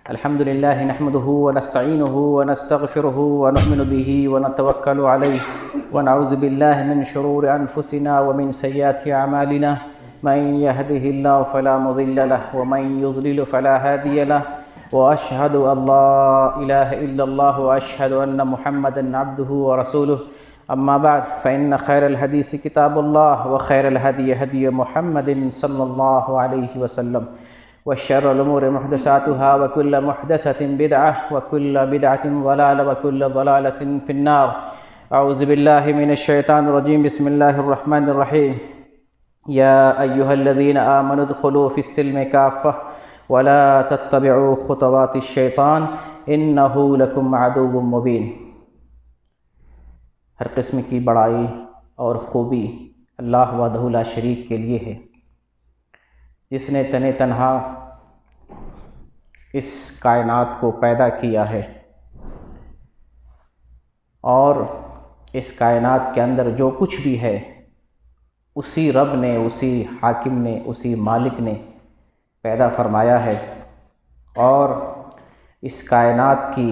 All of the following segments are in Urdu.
الحمد لله نحمده ونستعينه ونستغفره ونؤمن به ونتوكل عليه ونعوذ بالله من شرور أنفسنا ومن سيئات أعمالنا من يهده الله فلا مضل له ومن يضلل فلا هادي له وأشهد أن لا إله إلا الله وأشهد أن محمدا عبده ورسوله أما بعد فإن خير الحديث كتاب الله وخير الهدي هدي محمد صلى الله عليه وسلم وشر الأمور محدثاتها وكل محدثة بدعة وكل بدعة ضلالة وكل ضلالة في النار. أعوذ بالله من الشيطان الرجيم. بسم الله الرحمن الرحيم. يا أيها الذين آمنوا ادخلوا في السلم كافة ولا تتبعوا خطوات الشيطان إنه لكم عدو مبين. ہر قسم کی بڑائی اور خوبی اللہ وحدہ لا شریک کے لیے ہے، جس نے تنہا اس کائنات کو پیدا کیا ہے اور اس کائنات کے اندر جو کچھ بھی ہے اسی رب نے، اسی حاکم نے، اسی مالک نے پیدا فرمایا ہے، اور اس کائنات کی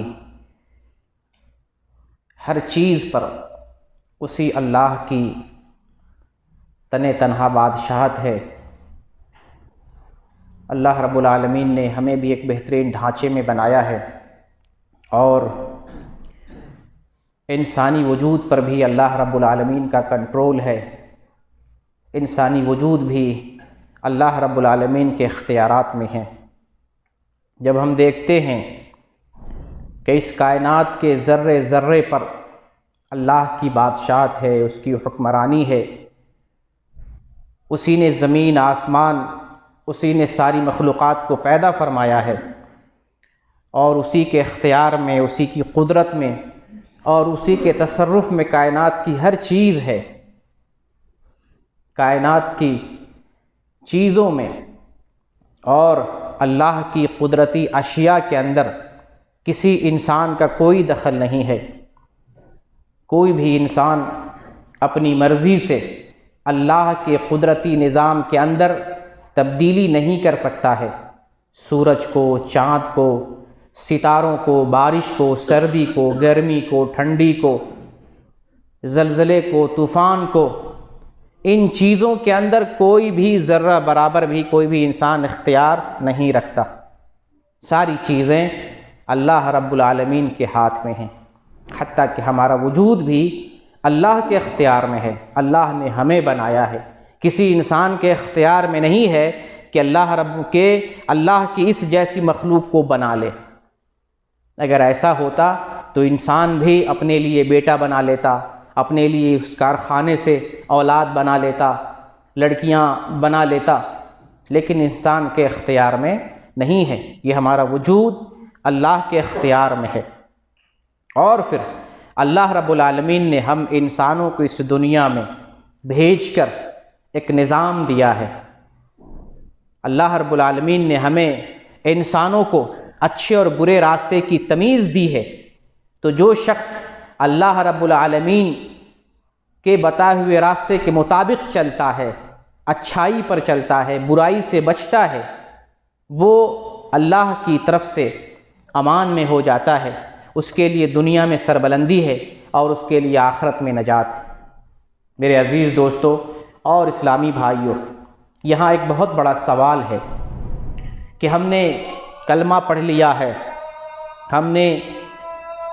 ہر چیز پر اسی اللہ کی تنہا بادشاہت ہے. اللہ رب العالمین نے ہمیں بھی ایک بہترین ڈھانچے میں بنایا ہے، اور انسانی وجود پر بھی اللہ رب العالمین کا کنٹرول ہے. انسانی وجود بھی اللہ رب العالمین کے اختیارات میں ہے. جب ہم دیکھتے ہیں کہ اس کائنات کے ذرے ذرے پر اللہ کی بادشاہت ہے، اس کی حکمرانی ہے، اسی نے زمین آسمان، اسی نے ساری مخلوقات کو پیدا فرمایا ہے، اور اسی کے اختیار میں، اسی کی قدرت میں اور اسی کے تصرف میں کائنات کی ہر چیز ہے. کائنات کی چیزوں میں اور اللہ کی قدرتی اشیاء کے اندر کسی انسان کا کوئی دخل نہیں ہے. کوئی بھی انسان اپنی مرضی سے اللہ کے قدرتی نظام کے اندر تبدیلی نہیں کر سکتا ہے. سورج کو، چاند کو، ستاروں کو، بارش کو، سردی کو، گرمی کو، ٹھنڈی کو، زلزلے کو، طوفان کو، ان چیزوں کے اندر کوئی بھی ذرہ برابر بھی کوئی بھی انسان اختیار نہیں رکھتا. ساری چیزیں اللہ رب العالمین کے ہاتھ میں ہیں. حتیٰ کہ ہمارا وجود بھی اللہ کے اختیار میں ہے. اللہ نے ہمیں بنایا ہے، کسی انسان کے اختیار میں نہیں ہے کہ اللہ کی اس جیسی مخلوق کو بنا لے. اگر ایسا ہوتا تو انسان بھی اپنے لیے بیٹا بنا لیتا، اپنے لیے اس کارخانے سے اولاد بنا لیتا، لڑکیاں بنا لیتا، لیکن انسان کے اختیار میں نہیں ہے. یہ ہمارا وجود اللہ کے اختیار میں ہے. اور پھر اللہ رب العالمین نے ہم انسانوں کو اس دنیا میں بھیج کر ایک نظام دیا ہے. اللہ رب العالمین نے ہمیں انسانوں کو اچھے اور برے راستے کی تمیز دی ہے. تو جو شخص اللہ رب العالمین کے بتائے ہوئے راستے کے مطابق چلتا ہے، اچھائی پر چلتا ہے، برائی سے بچتا ہے، وہ اللہ کی طرف سے امان میں ہو جاتا ہے. اس کے لیے دنیا میں سربلندی ہے اور اس کے لیے آخرت میں نجات ہے. میرے عزیز دوستو اور اسلامی بھائیوں، یہاں ایک بہت بڑا سوال ہے کہ ہم نے کلمہ پڑھ لیا ہے، ہم نے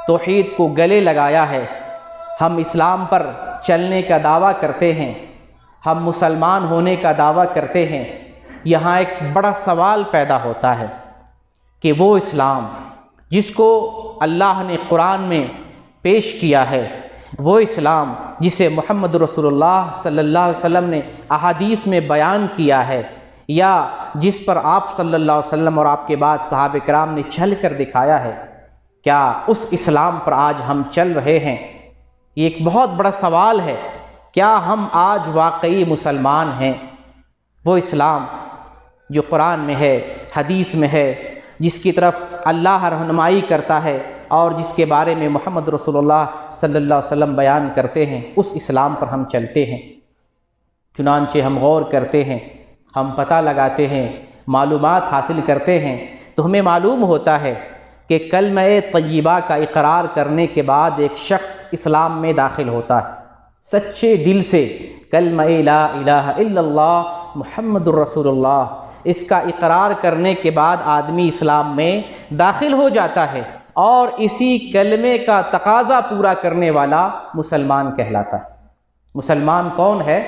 توحید کو گلے لگایا ہے، ہم اسلام پر چلنے کا دعویٰ کرتے ہیں، ہم مسلمان ہونے کا دعویٰ کرتے ہیں. یہاں ایک بڑا سوال پیدا ہوتا ہے کہ وہ اسلام جس کو اللہ نے قرآن میں پیش کیا ہے، وہ اسلام جسے محمد رسول اللہ صلی اللہ علیہ وسلم نے احادیث میں بیان کیا ہے، یا جس پر آپ صلی اللہ علیہ وسلم اور آپ کے بعد صحابہ کرام نے چل کر دکھایا ہے، کیا اس اسلام پر آج ہم چل رہے ہیں؟ یہ ایک بہت بڑا سوال ہے. کیا ہم آج واقعی مسلمان ہیں؟ وہ اسلام جو قرآن میں ہے، حدیث میں ہے، جس کی طرف اللہ رہنمائی کرتا ہے اور جس کے بارے میں محمد رسول اللہ صلی اللہ علیہ وسلم بیان کرتے ہیں، اس اسلام پر ہم چلتے ہیں. چنانچہ ہم غور کرتے ہیں، ہم پتہ لگاتے ہیں، معلومات حاصل کرتے ہیں، تو تو ہمیں معلوم ہوتا ہے کہ کلمہ طیبہ کا اقرار کرنے کے بعد ایک شخص اسلام میں داخل ہوتا ہے، سچے دل سے کلمہ لا الہ الا اللہ محمد الرسول اللہ اس کا اقرار کرنے کے بعد آدمی اسلام میں داخل ہو جاتا ہے، اور اسی کلمے کا تقاضا پورا کرنے والا مسلمان کہلاتا ہے۔ مسلمان کون ہے؟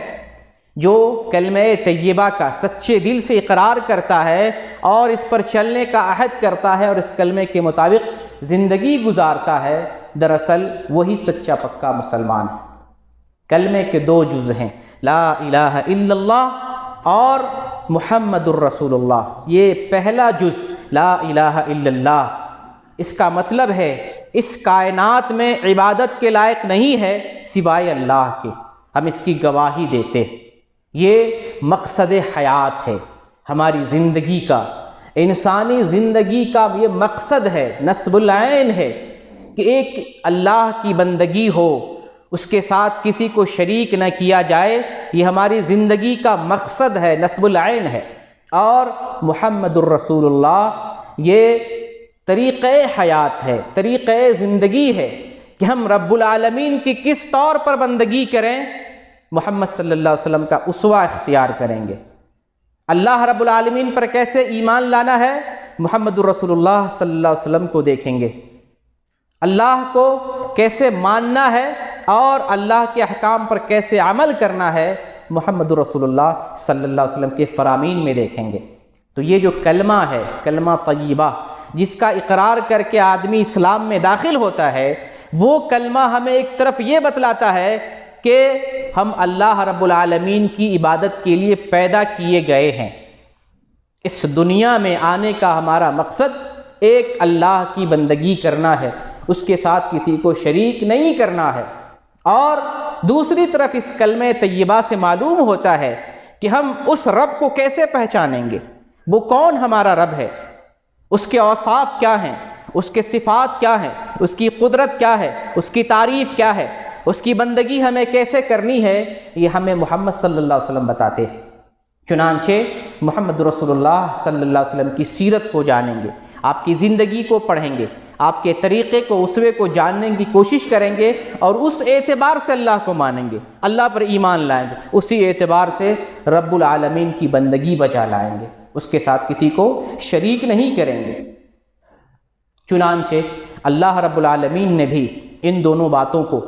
جو کلمہ طیبہ کا سچے دل سے اقرار کرتا ہے اور اس پر چلنے کا عہد کرتا ہے اور اس کلمے کے مطابق زندگی گزارتا ہے، دراصل وہی سچا پکا مسلمان ہے۔ کلمے کے دو جز ہیں، لا الہ الا اللہ اور محمد الرسول اللہ۔ یہ پہلا جز لا الہ الا اللہ، اس کا مطلب ہے اس کائنات میں عبادت کے لائق نہیں ہے سوائے اللہ کے، ہم اس کی گواہی دیتے ہیں۔ یہ مقصد حیات ہے ہماری زندگی کا، انسانی زندگی کا یہ مقصد ہے، نصب العین ہے کہ ایک اللہ کی بندگی ہو، اس کے ساتھ کسی کو شریک نہ کیا جائے، یہ ہماری زندگی کا مقصد ہے، نصب العین ہے۔ اور محمد الرسول اللہ یہ طریقہ حیات ہے، طریقہ زندگی ہے کہ ہم رب العالمین کی کس طور پر بندگی کریں، محمد صلی اللہ علیہ وسلم کا اسوہ اختیار کریں گے۔ اللہ رب العالمین پر کیسے ایمان لانا ہے، محمد الرسول اللہ صلی اللہ علیہ وسلم کو دیکھیں گے۔ اللہ کو کیسے ماننا ہے اور اللہ کے احکام پر کیسے عمل کرنا ہے، محمد الرسول اللہ صلی اللہ علیہ وسلم کے فرامین میں دیکھیں گے۔ تو یہ جو کلمہ ہے، کلمہ طیبہ، جس کا اقرار کر کے آدمی اسلام میں داخل ہوتا ہے، وہ کلمہ ہمیں ایک طرف یہ بتلاتا ہے کہ ہم اللہ رب العالمین کی عبادت کے لیے پیدا کیے گئے ہیں۔ اس دنیا میں آنے کا ہمارا مقصد ایک اللہ کی بندگی کرنا ہے، اس کے ساتھ کسی کو شریک نہیں کرنا ہے۔ اور دوسری طرف اس کلمہ طیبہ سے معلوم ہوتا ہے کہ ہم اس رب کو کیسے پہچانیں گے، وہ کون ہمارا رب ہے، اس کے اوصاف کیا ہیں، اس کے صفات کیا ہیں، اس کی قدرت کیا ہے، اس کی تعریف کیا ہے، اس کی بندگی ہمیں کیسے کرنی ہے، یہ ہمیں محمد صلی اللہ علیہ وسلم بتاتے ہیں۔ چنانچہ محمد رسول اللہ صلی اللہ علیہ وسلم کی سیرت کو جانیں گے، آپ کی زندگی کو پڑھیں گے، آپ کے طریقے کو، اسوے کو جاننے کی کوشش کریں گے، اور اس اعتبار سے اللہ کو مانیں گے، اللہ پر ایمان لائیں گے، اسی اعتبار سے رب العالمین کی بندگی بجا لائیں گے، اس کے ساتھ کسی کو شریک نہیں کریں گے۔ چنانچہ اللہ رب العالمین نے بھی ان دونوں باتوں کو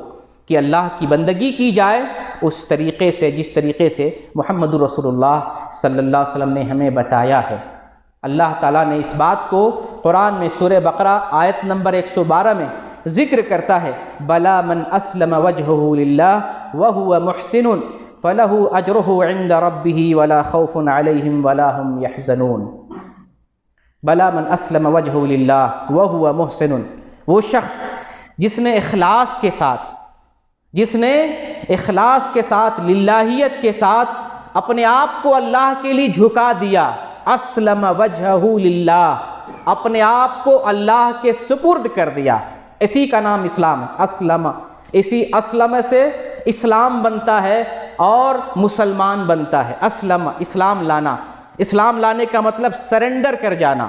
کہ اللہ کی بندگی کی جائے اس طریقے سے، جس طریقے سے محمد رسول اللہ صلی اللہ علیہ وسلم نے ہمیں بتایا ہے، اللہ تعالیٰ نے اس بات کو قرآن میں سورہ بقرہ آیت نمبر 112 میں ذکر کرتا ہے، بلا من اسلم وجہہ للہ وہو محسن فلہ اجرہ عند ربہ ولا خوف علیہم ولا ہم یحزنون۔ بلا من اسلم وجہہ للہ وہو محسن، وہ شخص جس نے اخلاص کے ساتھ للہیت کے ساتھ اپنے آپ کو اللہ کے لیے جھکا دیا، اسلم وجہہ للہ، اپنے آپ کو اللہ کے سپرد کر دیا، اسی کا نام اسلام ہے۔ اسلم، اسی اسلم سے اسلام بنتا ہے اور مسلمان بنتا ہے۔ اسلم، اسلام لانا، اسلام لانے کا مطلب سرنڈر کر جانا،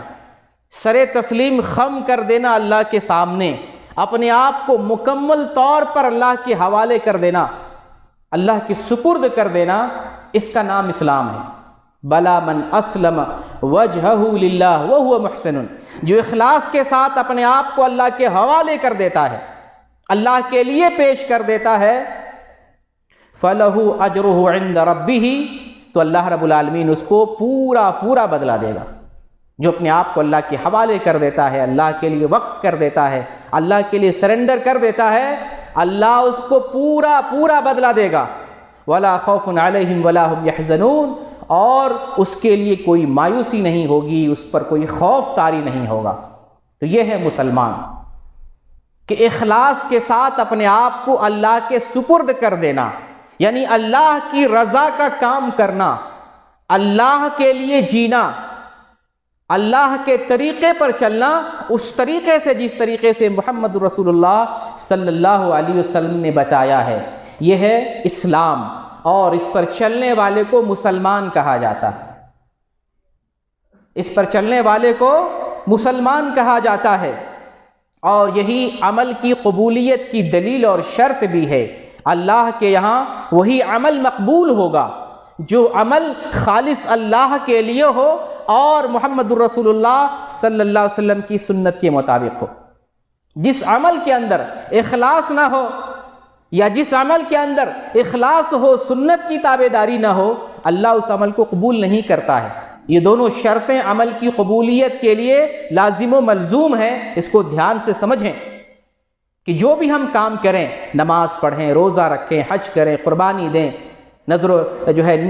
سر تسلیم خم کر دینا اللہ کے سامنے، اپنے آپ کو مکمل طور پر اللہ کے حوالے کر دینا، اللہ کی سپرد کر دینا، اس کا نام اسلام ہے۔ بلا من اسلم وجہہ للہ وہو محسن، جو اخلاص کے ساتھ اپنے آپ کو اللہ کے حوالے کر دیتا ہے، اللہ کے لیے پیش کر دیتا ہے، فلہ اجرہ عند ربہ، تو اللہ رب العالمین اس کو پورا بدلہ دے گا۔ جو اپنے آپ کو اللہ کے حوالے کر دیتا ہے، اللہ کے لیے وقف کر دیتا ہے، اللہ کے لیے سرنڈر کر دیتا ہے، اللہ اس کو پورا بدلہ دے گا۔ ولا خوف علیہم ولا ہم یحزنون، اور اس کے لیے کوئی مایوسی نہیں ہوگی، اس پر کوئی خوف طاری نہیں ہوگا۔ تو یہ ہے مسلمان کہ اخلاص کے ساتھ اپنے آپ کو اللہ کے سپرد کر دینا، یعنی اللہ کی رضا کا کام کرنا، اللہ کے لیے جینا، اللہ کے طریقے پر چلنا، اس طریقے سے جس طریقے سے محمد رسول اللہ صلی اللہ علیہ وسلم نے بتایا ہے، یہ ہے اسلام، اور اس پر چلنے والے کو مسلمان کہا جاتا ہے۔ اس پر چلنے والے کو مسلمان کہا جاتا ہے، اور یہی عمل کی قبولیت کی دلیل اور شرط بھی ہے۔ اللہ کے یہاں وہی عمل مقبول ہوگا جو عمل خالص اللہ کے لیے ہو اور محمد الرسول اللہ صلی اللہ علیہ وسلم کی سنت کے مطابق ہو۔ جس عمل کے اندر اخلاص نہ ہو، یا جس عمل کے اندر اخلاص ہو، سنت کی تابعداری نہ ہو، اللہ اس عمل کو قبول نہیں کرتا ہے۔ یہ دونوں شرطیں عمل کی قبولیت کے لیے لازم و ملزوم ہیں۔ اس کو دھیان سے سمجھیں کہ جو بھی ہم کام کریں، نماز پڑھیں، روزہ رکھیں، حج کریں، قربانی دیں، نذر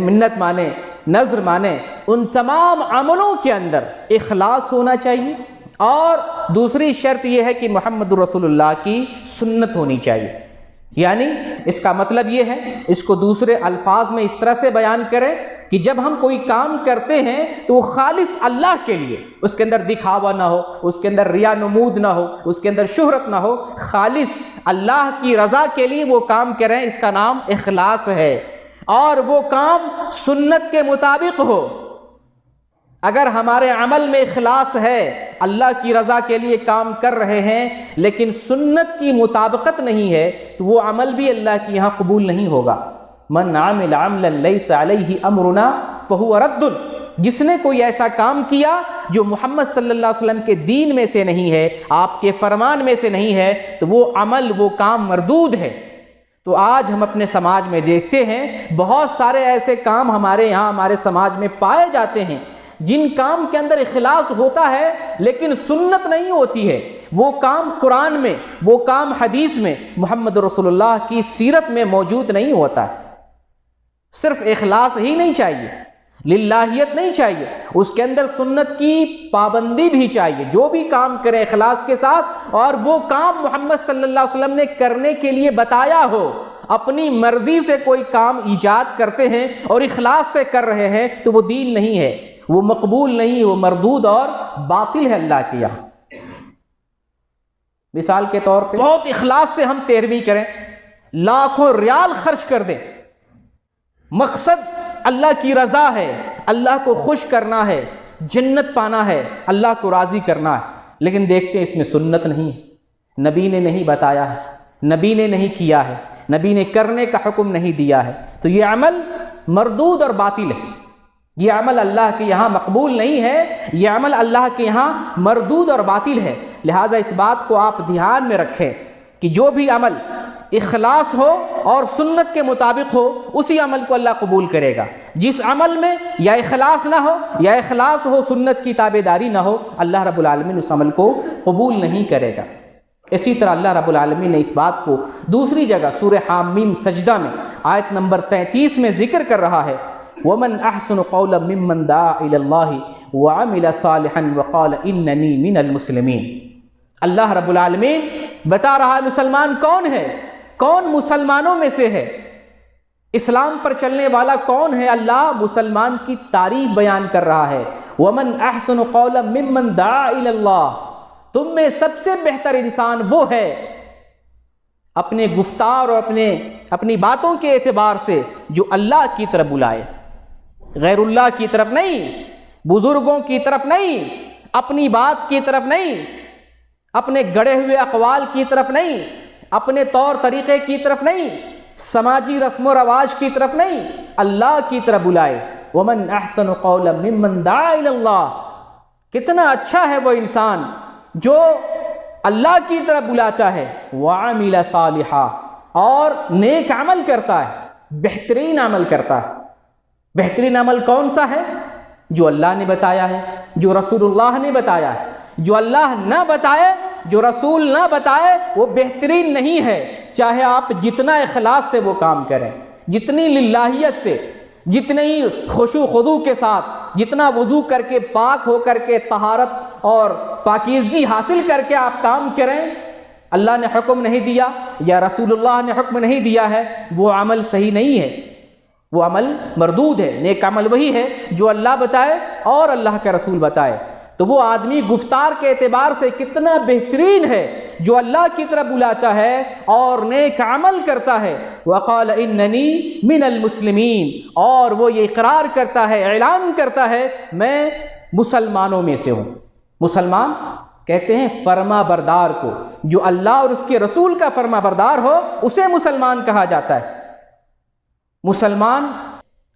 منت مانیں، نذر مانیں، ان تمام عملوں کے اندر اخلاص ہونا چاہیے، اور دوسری شرط یہ ہے کہ محمد رسول اللہ کی سنت ہونی چاہیے۔ یعنی اس کا مطلب یہ ہے، اس کو دوسرے الفاظ میں اس طرح سے بیان کریں کہ جب ہم کوئی کام کرتے ہیں تو وہ خالص اللہ کے لیے، اس کے اندر دکھاوا نہ ہو، اس کے اندر ریا نمود نہ ہو، اس کے اندر شہرت نہ ہو، خالص اللہ کی رضا کے لیے وہ کام کریں، اس کا نام اخلاص ہے۔ اور وہ کام سنت کے مطابق ہو۔ اگر ہمارے عمل میں اخلاص ہے، اللہ کی رضا کے لیے کام کر رہے ہیں، لیکن سنت کی مطابقت نہیں ہے، تو وہ عمل بھی اللہ کے یہاں قبول نہیں ہوگا۔ من عمل عملا لیس علیہ امرنا فہو رد، جس نے کوئی ایسا کام کیا جو محمد صلی اللہ علیہ وسلم کے دین میں سے نہیں ہے، آپ کے فرمان میں سے نہیں ہے، تو وہ عمل، وہ کام مردود ہے۔ تو آج ہم اپنے سماج میں دیکھتے ہیں بہت سارے ایسے کام ہمارے یہاں ہمارے سماج میں پائے جاتے ہیں جن کام کے اندر اخلاص ہوتا ہے لیکن سنت نہیں ہوتی ہے۔ وہ کام قرآن میں، وہ کام حدیث میں، محمد رسول اللہ کی سیرت میں موجود نہیں ہوتا ہے۔ صرف اخلاص ہی نہیں چاہیے، للہیت نہیں چاہیے، اس کے اندر سنت کی پابندی بھی چاہیے۔ جو بھی کام کرے اخلاص کے ساتھ، اور وہ کام محمد صلی اللہ علیہ وسلم نے کرنے کے لیے بتایا ہو۔ اپنی مرضی سے کوئی کام ایجاد کرتے ہیں اور اخلاص سے کر رہے ہیں تو وہ دین نہیں ہے، وہ مقبول نہیں، وہ مردود اور باطل ہے اللہ کے یہاں۔ مثال کے طور پہ بہت اخلاص سے ہم 13ویں کریں، لاکھوں ریال خرچ کر دیں، مقصد اللہ کی رضا ہے، اللہ کو خوش کرنا ہے، جنت پانا ہے، اللہ کو راضی کرنا ہے، لیکن دیکھتے ہیں اس میں سنت نہیں ہے، نبی نے نہیں بتایا ہے، نبی نے نہیں کیا ہے، نبی نے کرنے کا حکم نہیں دیا ہے، تو یہ عمل مردود اور باطل ہے۔ یہ عمل اللہ کے یہاں مقبول نہیں ہے، یہ عمل اللہ کے یہاں مردود اور باطل ہے۔ لہٰذا اس بات کو آپ دھیان میں رکھیں کہ جو بھی عمل اخلاص ہو اور سنت کے مطابق ہو، اسی عمل کو اللہ قبول کرے گا۔ جس عمل میں یا اخلاص نہ ہو، یا اخلاص ہو سنت کی تابعداری نہ ہو، اللہ رب العالمین اس عمل کو قبول نہیں کرے گا۔ اسی طرح اللہ رب العالمین نے اس بات کو دوسری جگہ سورہ حامیم سجدہ میں آیت نمبر 33 میں ذکر کر رہا ہے، وَمَنْ أَحْسَنُ قَوْلًا مِّمَّنْ دَعَا إِلَى اللَّهِ وَعَمِلَ صَالِحًا وَقَالَ إِنَّنِي مِنَ الْمُسْلِمِينَ۔ اللہ رب العالمین بتا رہا ہے مسلمان کون ہے، کون مسلمانوں میں سے ہے، اسلام پر چلنے والا کون ہے۔ اللہ مسلمان کی تعریف بیان کر رہا ہے، وَمَنْ أَحْسَنُ قَوْلًا مِّمَّنْ دَعَا إِلَى اللَّهِ، تم میں سب سے بہتر انسان وہ ہے اپنے گفتار اور اپنی باتوں کے اعتبار سے جو اللہ کی طرف بلائے، غیر اللہ کی طرف نہیں، بزرگوں کی طرف نہیں، اپنی بات کی طرف نہیں، اپنے گڑے ہوئے اقوال کی طرف نہیں، اپنے طور طریقے کی طرف نہیں، سماجی رسم و رواج کی طرف نہیں، اللہ کی طرف بلائے۔ وَمَنْ أَحْسَنُ قَوْلًا مِّمَّنْ دَعَا إِلَى اللَّهِ، کتنا اچھا ہے وہ انسان جو اللہ کی طرف بلاتا ہے، وَعَمِلَ صَالِحًا، اور نیک عمل کرتا ہے، بہترین عمل کرتا ہے۔ بہترین عمل کون سا ہے؟ جو اللہ نے بتایا ہے، جو رسول اللہ نے بتایا ہے۔ جو اللہ نہ بتائے، جو رسول نہ بتائے، وہ بہترین نہیں ہے، چاہے آپ جتنا اخلاص سے وہ کام کریں، جتنی للہیت سے، جتنی خشوع خضوع کے ساتھ، جتنا وضو کر کے پاک ہو کر کے طہارت اور پاکیزگی حاصل کر کے آپ کام کریں، اللہ نے حکم نہیں دیا یا رسول اللہ نے حکم نہیں دیا ہے، وہ عمل صحیح نہیں ہے، وہ عمل مردود ہے۔ نیک عمل وہی ہے جو اللہ بتائے اور اللہ کا رسول بتائے۔ تو وہ آدمی گفتار کے اعتبار سے کتنا بہترین ہے جو اللہ کی طرف بلاتا ہے اور نیک عمل کرتا ہے۔ وقال اننی من المسلمین، اور وہ یہ اقرار کرتا ہے، اعلان کرتا ہے میں مسلمانوں میں سے ہوں۔ مسلمان کہتے ہیں فرما بردار کو، جو اللہ اور اس کے رسول کا فرما بردار ہو اسے مسلمان کہا جاتا ہے۔ مسلمان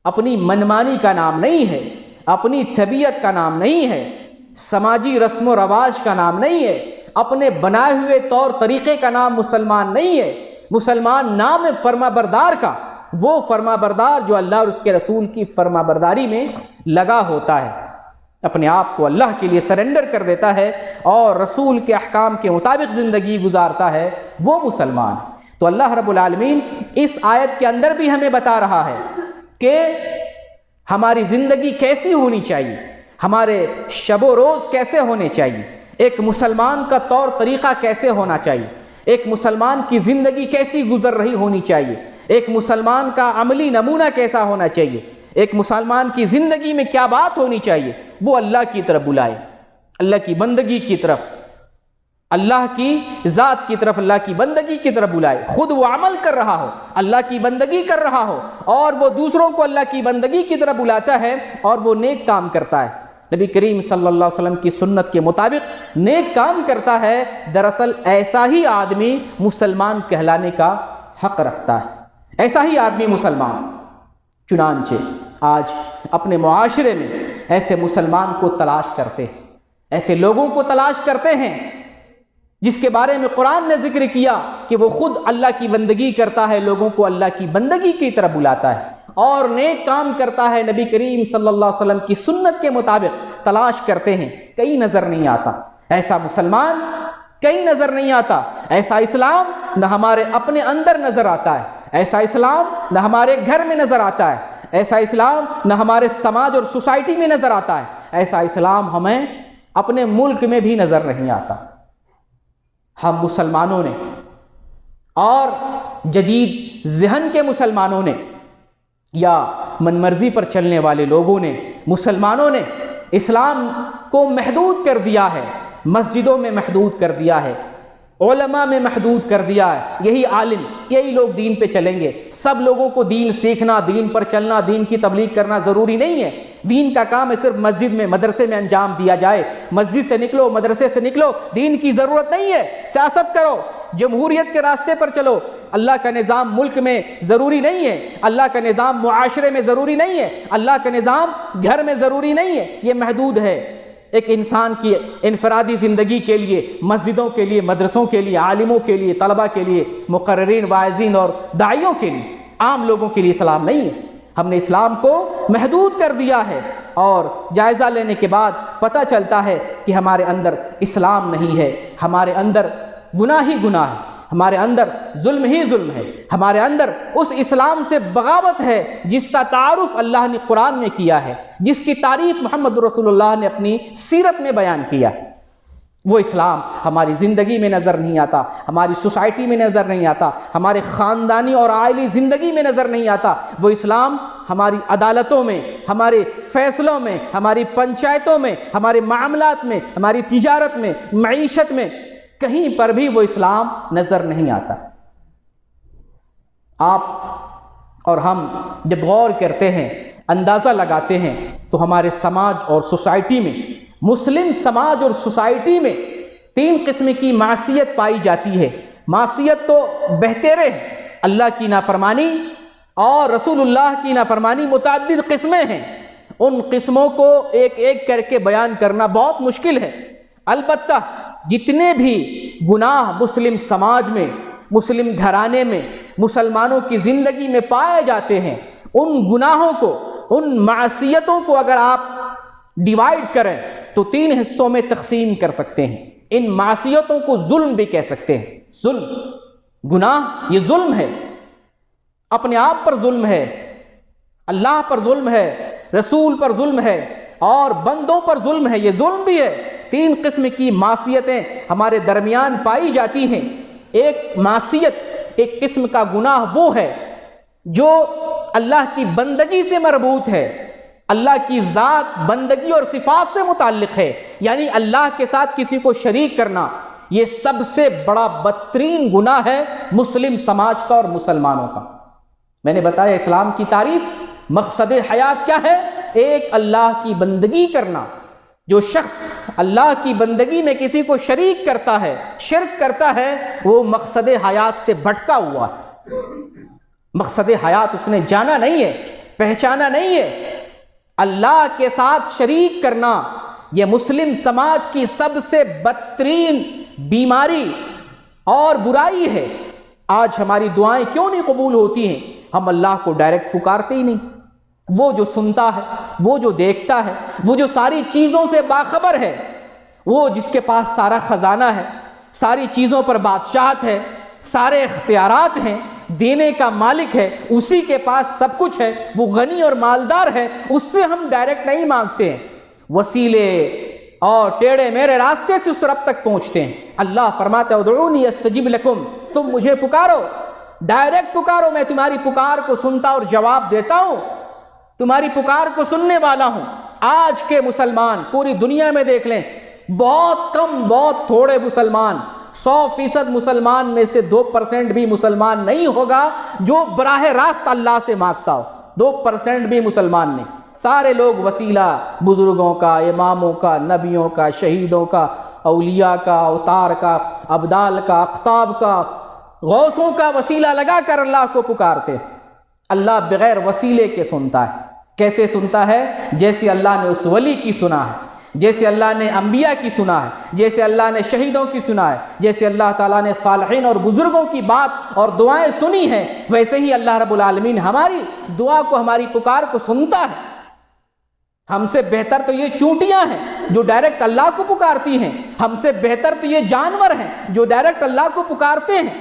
اپنی منمانی کا نام نہیں ہے، اپنی طبیعت کا نام نہیں ہے، سماجی رسم و رواج کا نام نہیں ہے، اپنے بنائے ہوئے طور طریقے کا نام مسلمان نہیں ہے۔ مسلمان نام ہے فرما بردار کا، وہ فرما بردار جو اللہ اور اس کے رسول کی فرما برداری میں لگا ہوتا ہے، اپنے آپ کو اللہ کے لیے سرنڈر کر دیتا ہے اور رسول کے احکام کے مطابق زندگی گزارتا ہے، وہ مسلمان ہے۔ تو اللہ رب العالمین اس آیت کے اندر بھی ہمیں بتا رہا ہے کہ ہماری زندگی کیسی ہونی چاہیے، ہمارے شب و روز کیسے ہونے چاہیے، ایک مسلمان کا طور طریقہ کیسے ہونا چاہیے، ایک مسلمان کی زندگی کیسی گزر رہی ہونی چاہیے، ایک مسلمان کا عملی نمونہ کیسا ہونا چاہیے، ایک مسلمان کی زندگی میں کیا بات ہونی چاہیے، وہ اللہ کی طرف بلائے، اللہ کی بندگی کی طرف، اللہ کی ذات کی طرف، اللہ کی بندگی کی طرف بلائے۔ خود وہ عمل کر رہا ہو، اللہ کی بندگی کر رہا ہو، اور وہ دوسروں کو اللہ کی بندگی کی طرف بلاتا ہے اور وہ نیک کام کرتا ہے، نبی کریم صلی اللہ علیہ وسلم کی سنت کے مطابق نیک کام کرتا ہے، دراصل ایسا ہی آدمی مسلمان کہلانے کا حق رکھتا ہے، ایسا ہی آدمی مسلمان۔ چنانچہ آج اپنے معاشرے میں ایسے مسلمان کو تلاش کرتے ہیں، ایسے لوگوں کو تلاش کرتے ہیں جس کے بارے میں قرآن نے ذکر کیا کہ وہ خود اللہ کی بندگی کرتا ہے، لوگوں کو اللہ کی بندگی کی طرف بلاتا ہے اور نیک کام کرتا ہے، نبی کریم صلی اللہ علیہ وسلم کی سنت کے مطابق تلاش کرتے ہیں، کہیں نظر نہیں آتا ایسا مسلمان، کہیں نظر نہیں آتا ایسا اسلام، نہ ہمارے اپنے اندر نظر آتا ہے ایسا اسلام، نہ ہمارے گھر میں نظر آتا ہے ایسا اسلام، نہ ہمارے سماج اور سوسائٹی میں نظر آتا ہے ایسا اسلام، ہمیں اپنے ملک میں بھی نظر نہیں آتا۔ ہم مسلمانوں نے اور جدید ذہن کے مسلمانوں نے یا من مرضی پر چلنے والے لوگوں نے، مسلمانوں نے اسلام کو محدود کر دیا ہے، مسجدوں میں محدود کر دیا ہے، علماء میں محدود کر دیا ہے، یہی عالم، یہی لوگ دین پہ چلیں گے، سب لوگوں کو دین سیکھنا، دین پر چلنا، دین کی تبلیغ کرنا ضروری نہیں ہے، دین کا کام ہے صرف مسجد میں، مدرسے میں انجام دیا جائے، مسجد سے نکلو، مدرسے سے نکلو، دین کی ضرورت نہیں ہے، سیاست کرو، جمہوریت کے راستے پر چلو، اللہ کا نظام ملک میں ضروری نہیں ہے، اللہ کا نظام معاشرے میں ضروری نہیں ہے، اللہ کا نظام گھر میں ضروری نہیں ہے، یہ محدود ہے۔ ایک انسان کی انفرادی زندگی کے لیے، مسجدوں کے لیے، مدرسوں کے لیے، عالموں کے لیے، طلباء کے لیے، مقررین، واعظین اور داعیوں کے لیے، عام لوگوں کے لیے اسلام نہیں ہے۔ ہم نے اسلام کو محدود کر دیا ہے اور جائزہ لینے کے بعد پتہ چلتا ہے کہ ہمارے اندر اسلام نہیں ہے، ہمارے اندر گناہ ہی گناہ ہے، ہمارے اندر ظلم ہی ظلم ہے، ہمارے اندر اس اسلام سے بغاوت ہے جس کا تعارف اللہ نے قرآن میں کیا ہے، جس کی تعریف محمد رسول اللہ نے اپنی سیرت میں بیان کیا۔ وہ اسلام ہماری زندگی میں نظر نہیں آتا، ہماری سوسائٹی میں نظر نہیں آتا، ہمارے خاندانی اور عائلی زندگی میں نظر نہیں آتا، وہ اسلام ہماری عدالتوں میں، ہمارے فیصلوں میں، ہماری پنچایتوں میں، ہمارے معاملات میں، ہماری تجارت میں، معیشت میں، کہیں پر بھی وہ اسلام نظر نہیں آتا۔ آپ اور ہم جب غور کرتے ہیں، اندازہ لگاتے ہیں تو ہمارے سماج اور سوسائٹی میں، مسلم سماج اور سوسائٹی میں 3 قسم کی معصیت پائی جاتی ہے۔ معصیت تو بہترے ہے، اللہ کی نافرمانی اور رسول اللہ کی نافرمانی متعدد قسمیں ہیں، ان قسموں کو ایک ایک کر کے بیان کرنا بہت مشکل ہے۔ البتہ جتنے بھی گناہ مسلم سماج میں، مسلم گھرانے میں، مسلمانوں کی زندگی میں پائے جاتے ہیں، ان گناہوں کو، ان معصیتوں کو اگر آپ ڈیوائیڈ کریں تو 3 حصوں میں تقسیم کر سکتے ہیں۔ ان معصیتوں کو ظلم بھی کہہ سکتے ہیں۔ ظلم، گناہ، یہ ظلم ہے، اپنے آپ پر ظلم ہے، اللہ پر ظلم ہے، رسول پر ظلم ہے اور بندوں پر ظلم ہے، یہ ظلم بھی ہے۔ 3 قسم کی معصیتیں ہمارے درمیان پائی جاتی ہیں۔ ایک معصیت، ایک قسم کا گناہ وہ ہے جو اللہ کی بندگی سے مربوط ہے، اللہ کی ذات، بندگی اور صفات سے متعلق ہے، یعنی اللہ کے ساتھ کسی کو شریک کرنا۔ یہ سب سے بڑا بدترین گناہ ہے مسلم سماج کا اور مسلمانوں کا۔ میں نے بتایا اسلام کی تعریف، مقصد حیات کیا ہے؟ ایک اللہ کی بندگی کرنا، جو شخص اللہ کی بندگی میں کسی کو شریک کرتا ہے، شرک کرتا ہے، وہ مقصد حیات سے بھٹکا ہوا ہے۔ مقصد حیات اس نے جانا نہیں ہے، پہچانا نہیں ہے۔ اللہ کے ساتھ شریک کرنا یہ مسلم سماج کی سب سے بدترین بیماری اور برائی ہے۔ آج ہماری دعائیں کیوں نہیں قبول ہوتی ہیں؟ ہم اللہ کو ڈائریکٹ پکارتے ہی نہیں۔ وہ جو سنتا ہے، وہ جو دیکھتا ہے، وہ جو ساری چیزوں سے باخبر ہے، وہ جس کے پاس سارا خزانہ ہے، ساری چیزوں پر بادشاہت ہے، سارے اختیارات ہیں، دینے کا مالک ہے، اسی کے پاس سب کچھ ہے، وہ غنی اور مالدار ہے، اس سے ہم ڈائریکٹ نہیں مانگتے ہیں، وسیلے اور ٹیڑے میرے راستے سے اس رب تک پہنچتے ہیں۔ اللہ فرماتا ہے ادعونی استجب لکم، تم مجھے پکارو، ڈائریکٹ پکارو، میں تمہاری پکار کو سنتا اور جواب دیتا ہوں، تمہاری پکار کو سننے والا ہوں۔ آج کے مسلمان پوری دنیا میں دیکھ لیں، بہت کم، بہت تھوڑے مسلمان، 100% مسلمان میں سے 2% بھی مسلمان نہیں ہوگا جو براہ راست اللہ سے مانگتا ہو، 2% بھی مسلمان نہیں۔ سارے لوگ وسیلہ بزرگوں کا، اماموں کا، نبیوں کا، شہیدوں کا، اولیاء کا، اوتار کا، ابدال کا، اقطاب کا، غوثوں کا وسیلہ لگا کر اللہ کو پکارتے۔ اللہ بغیر وسیلے کے سنتا ہے۔ کیسے سنتا ہے؟ جیسے اللہ نے اس ولی کی سنا ہے، جیسے اللہ نے انبیاء کی سنا ہے، جیسے اللہ نے شہیدوں کی سنا ہے، جیسے اللہ تعالیٰ نے صالحین اور بزرگوں کی بات اور دعائیں سنی ہیں، ویسے ہی اللہ رب العالمین ہماری دعا کو، ہماری پکار کو سنتا ہے۔ ہم سے بہتر تو یہ چونٹیاں ہیں جو ڈائریکٹ اللہ کو پکارتی ہیں، ہم سے بہتر تو یہ جانور ہیں جو ڈائریکٹ اللہ کو پکارتے ہیں۔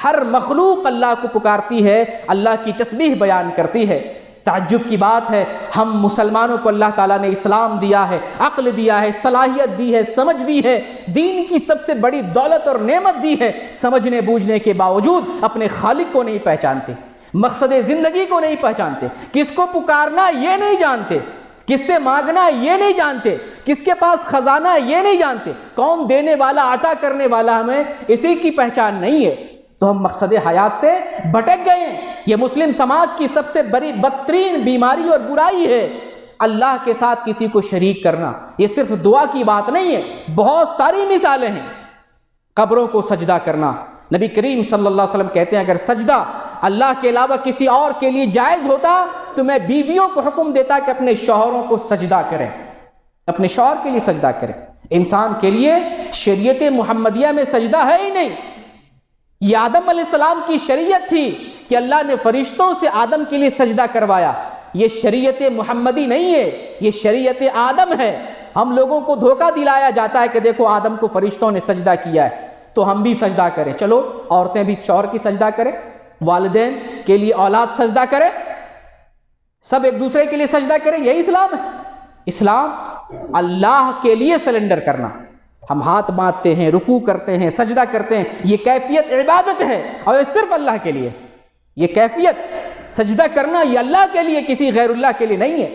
ہر مخلوق اللہ کو پکارتی ہے، اللہ کی تسبیح بیان کرتی ہے۔ تعجب کی بات ہے، ہم مسلمانوں کو اللہ تعالیٰ نے اسلام دیا ہے، عقل دیا ہے، صلاحیت دی ہے، سمجھ دی ہے، دین کی سب سے بڑی دولت اور نعمت دی ہے، سمجھنے بوجھنے کے باوجود اپنے خالق کو نہیں پہچانتے، مقصد زندگی کو نہیں پہچانتے، کس کو پکارنا یہ نہیں جانتے، کس سے مانگنا یہ نہیں جانتے، کس کے پاس خزانہ یہ نہیں جانتے، کون دینے والا، عطا کرنے والا ہمیں اسی کی پہچان نہیں ہے، تو ہم مقصد حیات سے بھٹک گئے ہیں۔ یہ مسلم سماج کی سب سے بڑی بدترین بیماری اور برائی ہے، اللہ کے ساتھ کسی کو شریک کرنا۔ یہ صرف دعا کی بات نہیں ہے، بہت ساری مثالیں ہیں۔ قبروں کو سجدہ کرنا، نبی کریم صلی اللہ علیہ وسلم کہتے ہیں اگر سجدہ اللہ کے علاوہ کسی اور کے لیے جائز ہوتا تو میں بیویوں کو حکم دیتا کہ اپنے شوہروں کو سجدہ کریں، اپنے شوہر کے لیے سجدہ کریں۔ انسان کے لیے شریعت محمدیہ میں سجدہ ہے ہی نہیں۔ یہ آدم علیہ السلام کی شریعت تھی کہ اللہ نے فرشتوں سے آدم کے لیے سجدہ کروایا، یہ شریعت محمدی نہیں ہے، یہ شریعت آدم ہے۔ ہم لوگوں کو دھوکہ دلایا جاتا ہے کہ دیکھو آدم کو فرشتوں نے سجدہ کیا ہے تو ہم بھی سجدہ کریں، چلو عورتیں بھی شوہر کی سجدہ کریں، والدین کے لیے اولاد سجدہ کرے، سب ایک دوسرے کے لیے سجدہ کریں، یہی اسلام ہے۔ اسلام اللہ کے لیے سرنڈر کرنا، ہم ہاتھ باندھتے ہیں، رکوع کرتے ہیں، سجدہ کرتے ہیں، یہ کیفیت عبادت ہے اور یہ صرف اللہ کے لیے، یہ کیفیت سجدہ کرنا یہ اللہ کے لیے، کسی غیر اللہ کے لیے نہیں ہے۔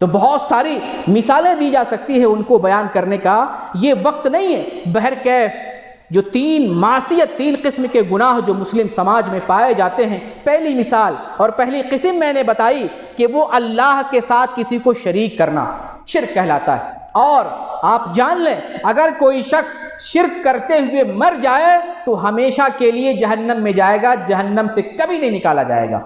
تو بہت ساری مثالیں دی جا سکتی ہیں، ان کو بیان کرنے کا یہ وقت نہیں ہے۔ بہرکیف جو 3 معصیت، 3 قسم کے گناہ جو مسلم سماج میں پائے جاتے ہیں، پہلی مثال اور پہلی قسم میں نے بتائی کہ وہ اللہ کے ساتھ کسی کو شریک کرنا، شرک کہلاتا ہے۔ اور آپ جان لیں اگر کوئی شخص شرک کرتے ہوئے مر جائے تو ہمیشہ کے لیے جہنم میں جائے گا، جہنم سے کبھی نہیں نکالا جائے گا۔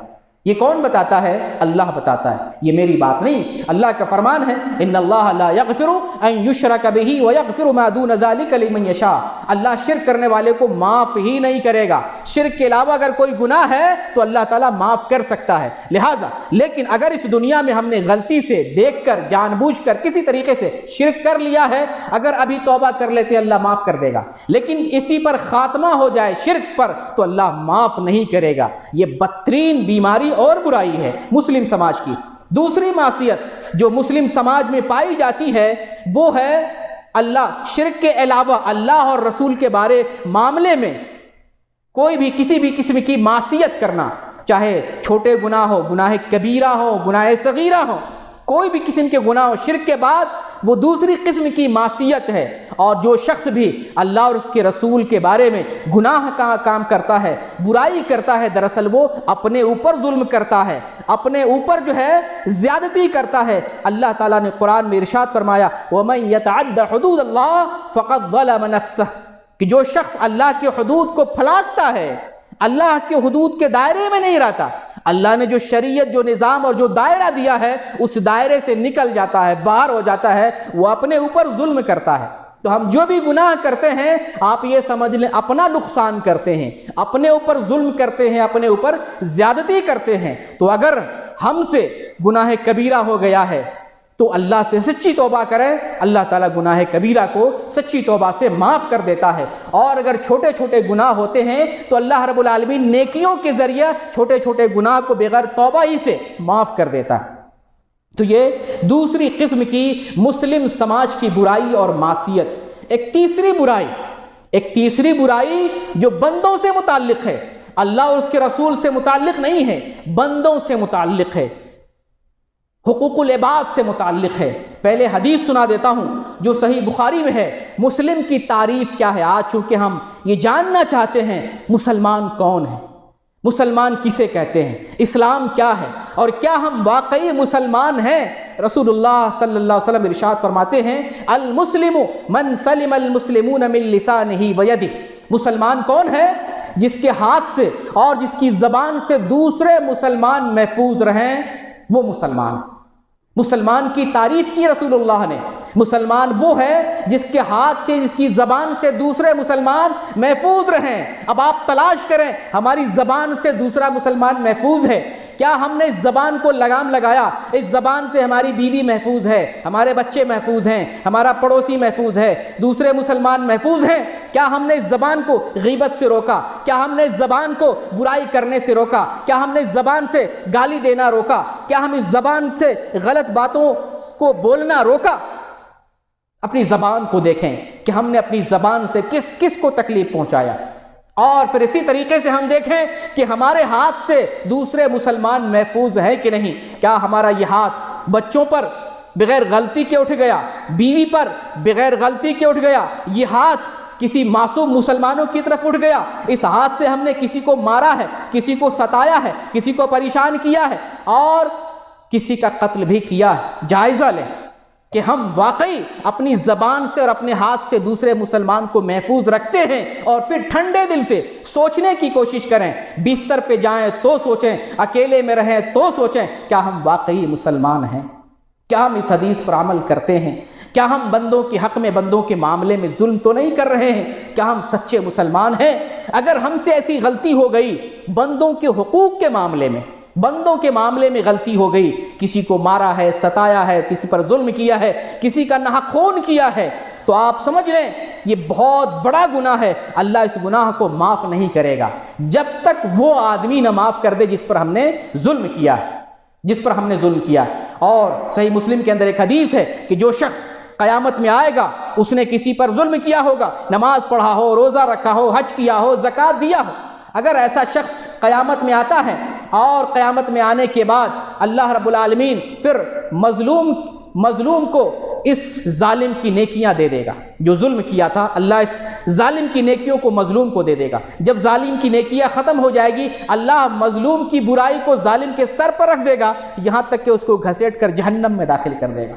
یہ کون بتاتا ہے؟ اللہ بتاتا ہے، یہ میری بات نہیں، اللہ کا فرمان ہے ان اللہ لا یغفر ان یشرک بہ ویغفر ما دون ذلک لمن یشاء۔ اللہ شرک کرنے والے کو معاف ہی نہیں کرے گا، شرک کے علاوہ اگر کوئی گناہ ہے تو اللہ تعالیٰ معاف کر سکتا ہے۔ لہٰذا لیکن اگر اس دنیا میں ہم نے غلطی سے، دیکھ کر، جان بوجھ کر کسی طریقے سے شرک کر لیا ہے، اگر ابھی توبہ کر لیتے اللہ معاف کر دے گا، لیکن اسی پر خاتمہ ہو جائے شرک پر تو اللہ معاف نہیں کرے گا۔ یہ بدترین بیماری اور برائی ہے مسلم سماج کی۔ دوسری معصیت جو مسلم سماج میں پائی جاتی ہے وہ ہے اللہ، شرک کے علاوہ اللہ اور رسول کے بارے معاملے میں کوئی بھی کسی بھی قسم کی معصیت کرنا، چاہے چھوٹے گناہ ہو، گناہ کبیرہ ہو، گناہ صغیرہ ہو، کوئی بھی قسم کے گناہ ہو، شرک کے بعد وہ دوسری قسم کی معصیت ہے۔ اور جو شخص بھی اللہ اور اس کے رسول کے بارے میں گناہ کا کام کرتا ہے، برائی کرتا ہے، دراصل وہ اپنے اوپر ظلم کرتا ہے، اپنے اوپر جو ہے زیادتی کرتا ہے۔ اللہ تعالیٰ نے قرآن میں ارشاد فرمایا وَمَن يَتَعَدَّ حُدُودَ اللَّهِ فَقَدْ ظَلَمَ نَفْسَهُ، کہ جو شخص اللہ کے حدود کو پھلاتا ہے، اللہ کے حدود کے دائرے میں نہیں رہتا، اللہ نے جو شریعت، جو نظام اور جو دائرہ دیا ہے اس دائرے سے نکل جاتا ہے، باہر ہو جاتا ہے، وہ اپنے اوپر ظلم کرتا ہے۔ تو ہم جو بھی گناہ کرتے ہیں آپ یہ سمجھ لیں اپنا نقصان کرتے ہیں، اپنے اوپر ظلم کرتے ہیں، اپنے اوپر زیادتی کرتے ہیں۔ تو اگر ہم سے گناہ کبیرہ ہو گیا ہے تو اللہ سے سچی توبہ کریں، اللہ تعالیٰ گناہ کبیرہ کو سچی توبہ سے معاف کر دیتا ہے۔ اور اگر چھوٹے چھوٹے گناہ ہوتے ہیں تو اللہ رب العالمین نیکیوں کے ذریعے چھوٹے چھوٹے گناہ کو بغیر توبہ ہی سے معاف کر دیتا ہے۔ تو یہ دوسری قسم کی مسلم سماج کی برائی اور معصیت۔ ایک تیسری برائی جو بندوں سے متعلق ہے، اللہ اور اس کے رسول سے متعلق نہیں ہے، بندوں سے متعلق ہے، حقوق العباد سے متعلق ہے۔ پہلے حدیث سنا دیتا ہوں جو صحیح بخاری میں ہے۔ مسلم کی تعریف کیا ہے؟ آج چونکہ ہم یہ جاننا چاہتے ہیں مسلمان کون ہے، مسلمان کسے کہتے ہیں، اسلام کیا ہے، اور کیا ہم واقعی مسلمان ہیں؟ رسول اللہ صلی اللہ علیہ وسلم ارشاد فرماتے ہیں المسلم من سلم المسلمون من لسانہ ویدہ، مسلمان کون ہے؟ جس کے ہاتھ سے اور جس کی زبان سے دوسرے مسلمان محفوظ رہیں، وہ مسلمان۔ مسلمان کی تعریف کی رسول اللہ نے، مسلمان وہ ہے جس کے ہاتھ سے، جس کی زبان سے دوسرے مسلمان محفوظ رہیں۔ اب آپ تلاش کریں ہماری زبان سے دوسرا مسلمان محفوظ ہے کیا؟ ہم نے اس زبان کو لگام لگایا؟ اس زبان سے ہماری بیوی محفوظ ہے، ہمارے بچے محفوظ ہیں، ہمارا پڑوسی محفوظ ہے، دوسرے مسلمان محفوظ ہیں؟ کیا ہم نے اس زبان کو غیبت سے روکا؟ کیا ہم نے اس زبان کو برائی کرنے سے روکا؟ کیا ہم نے اس زبان سے گالی دینا روکا؟ کیا ہم اس زبان سے غلط باتوں کو بولنا روکا؟ اپنی زبان کو دیکھیں کہ ہم نے اپنی زبان سے کس کس کو تکلیف پہنچایا، اور پھر اسی طریقے سے ہم دیکھیں کہ ہمارے ہاتھ سے دوسرے مسلمان محفوظ ہیں کہ نہیں۔ کیا ہمارا یہ ہاتھ بچوں پر بغیر غلطی کے اٹھ گیا، بیوی پر بغیر غلطی کے اٹھ گیا، یہ ہاتھ کسی معصوم مسلمانوں کی طرف اٹھ گیا، اس ہاتھ سے ہم نے کسی کو مارا ہے، کسی کو ستایا ہے، کسی کو پریشان کیا ہے، اور کسی کا قتل بھی کیا ہے؟ جائزہ لیں کہ ہم واقعی اپنی زبان سے اور اپنے ہاتھ سے دوسرے مسلمان کو محفوظ رکھتے ہیں، اور پھر ٹھنڈے دل سے سوچنے کی کوشش کریں، بستر پہ جائیں تو سوچیں، اکیلے میں رہیں تو سوچیں کیا ہم واقعی مسلمان ہیں؟ کیا ہم اس حدیث پر عمل کرتے ہیں؟ کیا ہم بندوں کے حق میں، بندوں کے معاملے میں ظلم تو نہیں کر رہے ہیں؟ کیا ہم سچے مسلمان ہیں؟ اگر ہم سے ایسی غلطی ہو گئی بندوں کے حقوق کے معاملے میں، بندوں کے معاملے میں غلطی ہو گئی، کسی کو مارا ہے، ستایا ہے، کسی پر ظلم کیا ہے، کسی کا ناحق خون کیا ہے، تو آپ سمجھ لیں یہ بہت بڑا گناہ ہے، اللہ اس گناہ کو معاف نہیں کرے گا جب تک وہ آدمی نہ معاف کر دے جس پر ہم نے ظلم کیا، جس پر ہم نے ظلم کیا۔ اور صحیح مسلم کے اندر ایک حدیث ہے کہ جو شخص قیامت میں آئے گا اس نے کسی پر ظلم کیا ہوگا، نماز پڑھا ہو، روزہ رکھا ہو، حج کیا ہو، زکوٰۃ دیا ہو، اگر ایسا شخص قیامت میں آتا ہے اور قیامت میں آنے کے بعد اللہ رب العالمین پھر مظلوم کو اس ظالم کی نیکیاں دے دے گا، جو ظلم کیا تھا اللہ اس ظالم کی نیکیوں کو مظلوم کو دے دے گا۔ جب ظالم کی نیکیاں ختم ہو جائے گی اللہ مظلوم کی برائی کو ظالم کے سر پر رکھ دے گا، یہاں تک کہ اس کو گھسیٹ کر جہنم میں داخل کر دے گا۔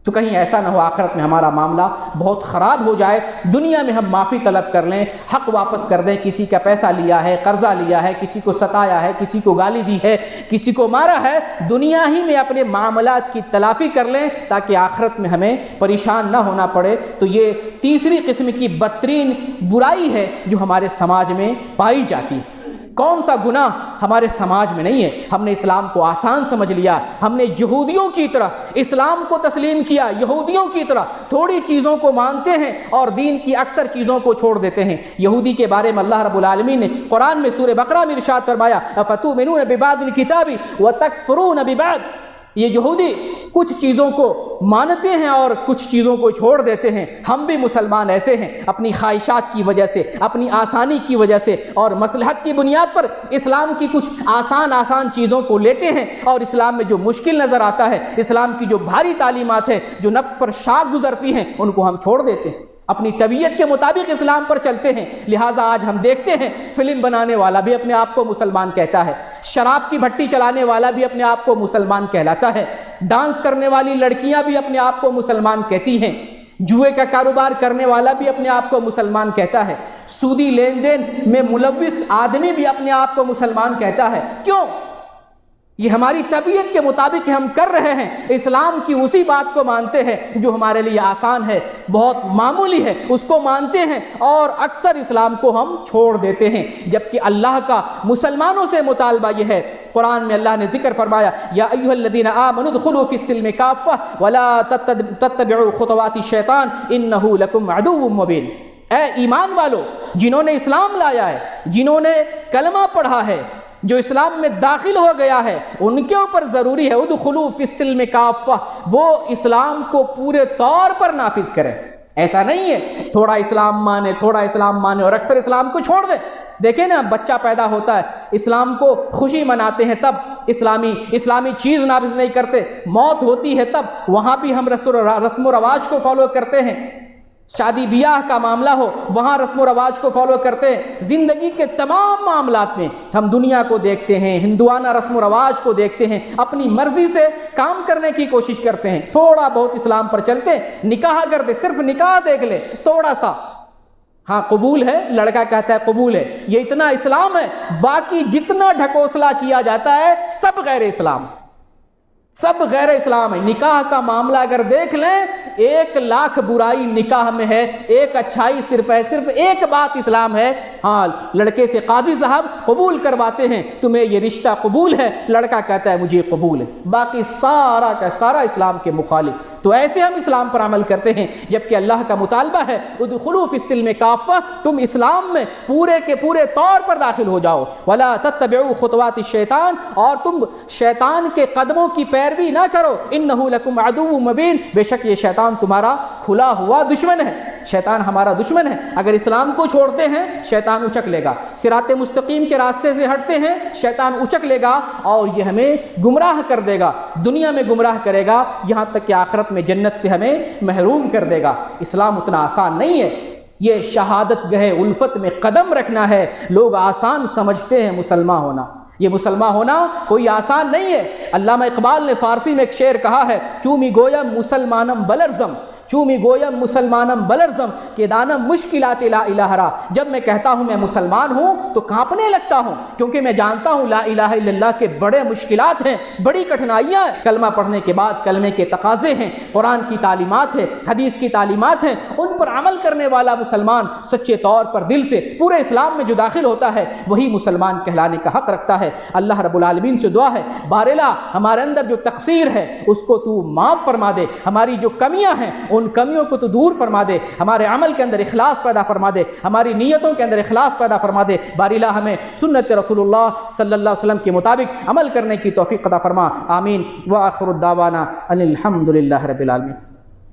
تو کہیں ایسا نہ ہو آخرت میں ہمارا معاملہ بہت خراب ہو جائے، دنیا میں ہم معافی طلب کر لیں، حق واپس کر دیں، کسی کا پیسہ لیا ہے، قرضہ لیا ہے، کسی کو ستایا ہے، کسی کو گالی دی ہے، کسی کو مارا ہے، دنیا ہی میں اپنے معاملات کی تلافی کر لیں تاکہ آخرت میں ہمیں پریشان نہ ہونا پڑے۔ تو یہ تیسری قسم کی بدترین برائی ہے جو ہمارے سماج میں پائی جاتی ہے۔ کون سا گناہ ہمارے سماج میں نہیں ہے؟ ہم نے اسلام کو آسان سمجھ لیا، ہم نے یہودیوں کی طرح اسلام کو تسلیم کیا، یہودیوں کی طرح تھوڑی چیزوں کو مانتے ہیں اور دین کی اکثر چیزوں کو چھوڑ دیتے ہیں۔ یہودی کے بارے میں اللہ رب العالمین نے قرآن میں سورہ بقرہ میں ارشاد فرمایا افتؤمنون ببعض الکتاب وتکفرون ببعض، یہ یہودی کچھ چیزوں کو مانتے ہیں اور کچھ چیزوں کو چھوڑ دیتے ہیں، ہم بھی مسلمان ایسے ہیں، اپنی خواہشات کی وجہ سے، اپنی آسانی کی وجہ سے اور مصلحت کی بنیاد پر اسلام کی کچھ آسان چیزوں کو لیتے ہیں، اور اسلام میں جو مشکل نظر آتا ہے، اسلام کی جو بھاری تعلیمات ہیں جو نفس پر شاق گزرتی ہیں، ان کو ہم چھوڑ دیتے ہیں، اپنی طبیعت کے مطابق اسلام پر چلتے ہیں۔ لہٰذا آج ہم دیکھتے ہیں فلم بنانے والا بھی اپنے آپ کو مسلمان کہتا ہے، شراب کی بھٹی چلانے والا بھی اپنے آپ کو مسلمان کہلاتا ہے، ڈانس کرنے والی لڑکیاں بھی اپنے آپ کو مسلمان کہتی ہیں، جوئے کا کاروبار کرنے والا بھی اپنے آپ کو مسلمان کہتا ہے، سودی لین دین میں ملوث آدمی بھی اپنے آپ کو مسلمان کہتا ہے۔ کیوں؟ یہ ہماری طبیعت کے مطابق ہم کر رہے ہیں، اسلام کی اسی بات کو مانتے ہیں جو ہمارے لیے آسان ہے، بہت معمولی ہے، اس کو مانتے ہیں اور اکثر اسلام کو ہم چھوڑ دیتے ہیں، جبکہ اللہ کا مسلمانوں سے مطالبہ یہ ہے۔ قرآن میں اللہ نے ذکر فرمایا، یا ایھا الذین آمنوا ادخلوا فی السلم کافۃ ولا تتبعوا خطوات الشیطان انہ لکم عدو مبین۔ اے ایمان والو، جنہوں نے اسلام لایا ہے، جنہوں نے کلمہ پڑھا ہے، جو اسلام میں داخل ہو گیا ہے، ان کے اوپر ضروری ہے ادخلوا فی السلم کافۃ، وہ اسلام کو پورے طور پر نافذ کریں۔ ایسا نہیں ہے تھوڑا اسلام مانے اور اکثر اسلام کو چھوڑ دیں۔ دیکھیں نا، بچہ پیدا ہوتا ہے، اسلام کو خوشی مناتے ہیں تب اسلامی چیز نافذ نہیں کرتے، موت ہوتی ہے تب وہاں بھی ہم رسم و رواج کو فالو کرتے ہیں، شادی بیاہ کا معاملہ ہو وہاں رسم و رواج کو فالو کرتے ہیں، زندگی کے تمام معاملات میں ہم دنیا کو دیکھتے ہیں، ہندوانہ رسم و رواج کو دیکھتے ہیں، اپنی مرضی سے کام کرنے کی کوشش کرتے ہیں، تھوڑا بہت اسلام پر چلتے ہیں، نکاح کرتے، صرف نکاح دیکھ لے تھوڑا سا، ہاں قبول ہے، لڑکا کہتا ہے قبول ہے، یہ اتنا اسلام ہے، باقی جتنا ڈھکوسلا کیا جاتا ہے سب غیر اسلام، سب غیر اسلام ہے۔ نکاح کا معاملہ اگر دیکھ لیں، 1,00,000 برائی نکاح میں ہے، ایک اچھائی صرف ایک بات اسلام ہے، ہاں لڑکے سے قاضی صاحب قبول کرواتے ہیں، تمہیں یہ رشتہ قبول ہے، لڑکا کہتا ہے مجھے قبول ہے، باقی سارا کا سارا اسلام کے مخالف۔ تو ایسے ہم اسلام پر عمل کرتے ہیں، جبکہ اللہ کا مطالبہ ہے ادخلوا فی السلم کافۃ، تم اسلام میں پورے کے پورے طور پر داخل ہو جاؤ، ولا تتبعوا خطوات الشیطان، اور تم شیطان کے قدموں کی پیروی نہ کرو، انہ لکم عدو مبین، بے شک یہ شیطان تمہارا کھلا ہوا دشمن ہے، شیطان ہمارا دشمن ہے۔ اگر اسلام کو چھوڑتے ہیں شیطان اچک لے گا، صراط مستقیم کے راستے سے ہٹتے ہیں شیطان اچک لے گا اور یہ ہمیں گمراہ کر دے گا، دنیا میں گمراہ کرے گا، یہاں تک کہ آخرت میں جنت سے ہمیں محروم کر دے گا۔ اسلام اتنا آسان نہیں ہے، یہ شہادت گہ الفت میں قدم رکھنا ہے۔ لوگ آسان سمجھتے ہیں مسلمان ہونا، یہ مسلمان ہونا کوئی آسان نہیں ہے۔ علامہ اقبال نے فارسی میں ایک شعر کہا ہے، چومی گویم مسلمانم بلرزم، چومی گویم مسلمانم بلرزم کہ دانم مشکلات لا الہ را، جب میں کہتا ہوں میں مسلمان ہوں تو کانپنے لگتا ہوں، کیونکہ میں جانتا ہوں لا الہ الا اللہ کے بڑے مشکلات ہیں، بڑی کٹھنائیاں ہیں۔ کلمہ پڑھنے کے بعد کلمے کے تقاضے ہیں، قرآن کی تعلیمات ہیں، حدیث کی تعلیمات ہیں، ان پر عمل کرنے والا مسلمان سچے طور پر دل سے پورے اسلام میں جو داخل ہوتا ہے وہی مسلمان کہلانے کا حق رکھتا ہے۔ اللہ رب العالمین سے دعا ہے بارلا ہمارے اندر جو تقصیر ہے اس کو تو معاف فرما دے، ہماری جو کمیاں ہیں ان کمیوں کو تو دور فرما دے، ہمارے عمل کے اندر اخلاص پیدا فرما دے، ہماری نیتوں کے اندر اخلاص پیدا فرما دے۔ بارلا ہمیں سنت رسول اللہ صلی اللہ علیہ وسلم کے مطابق عمل کرنے کی توفیق عطا فرما، آمین۔ وآخر الدعوانا ان الحمد للہ رب العالمین۔